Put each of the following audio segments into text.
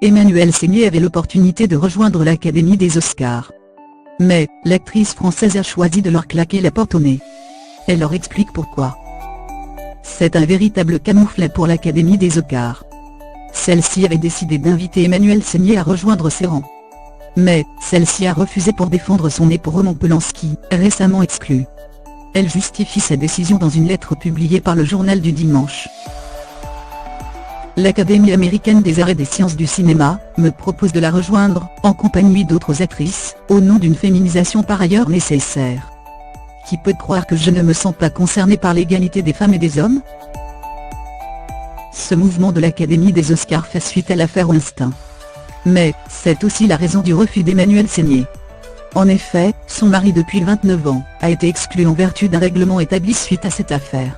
Emmanuelle Seigner avait l'opportunité de rejoindre l'Académie des Oscars. Mais, l'actrice française a choisi de leur claquer la porte au nez. Elle leur explique pourquoi. C'est un véritable camouflet pour l'Académie des Oscars. Celle-ci avait décidé d'inviter Emmanuelle Seigner à rejoindre ses rangs. Mais, celle-ci a refusé pour défendre son époux Roman Polanski, récemment exclu. Elle justifie sa décision dans une lettre publiée par le Journal du Dimanche. L'Académie américaine des arts et des sciences du cinéma me propose de la rejoindre, en compagnie d'autres actrices, au nom d'une féminisation par ailleurs nécessaire. Qui peut croire que je ne me sens pas concernée par l'égalité des femmes et des hommes? Ce mouvement de l'Académie des Oscars fait suite à l'affaire Weinstein. Mais, c'est aussi la raison du refus d'Emmanuelle Seigner. En effet, son mari depuis 29 ans, a été exclu en vertu d'un règlement établi suite à cette affaire.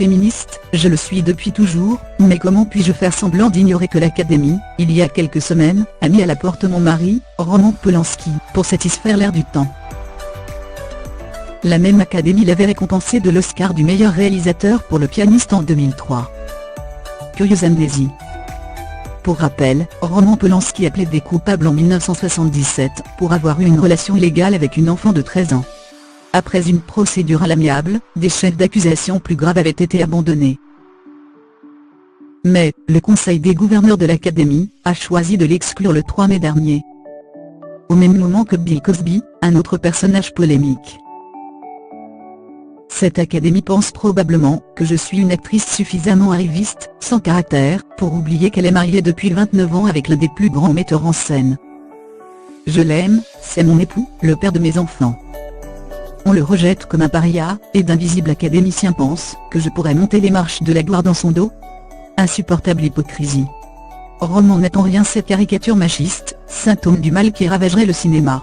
Féministe, je le suis depuis toujours, mais comment puis-je faire semblant d'ignorer que l'Académie, il y a quelques semaines, a mis à la porte mon mari, Roman Polanski, pour satisfaire l'air du temps. La même Académie l'avait récompensé de l'Oscar du meilleur réalisateur pour Le Pianiste en 2003. Curieuse amnésie. Pour rappel, Roman Polanski a plaidé coupable en 1977 pour avoir eu une relation illégale avec une enfant de 13 ans. Après une procédure à l'amiable, des chefs d'accusation plus graves avaient été abandonnés. Mais, le Conseil des gouverneurs de l'Académie a choisi de l'exclure le 3 mai dernier. Au même moment que Bill Cosby, un autre personnage polémique. Cette Académie pense probablement que je suis une actrice suffisamment arriviste, sans caractère, pour oublier qu'elle est mariée depuis 29 ans avec l'un des plus grands metteurs en scène. Je l'aime, c'est mon époux, le père de mes enfants. On le rejette comme un paria, et d'invisibles académiciens pensent que je pourrais monter les marches de la gloire dans son dos. Insupportable hypocrisie. Roman n'est en rien cette caricature machiste, symptôme du mal qui ravagerait le cinéma.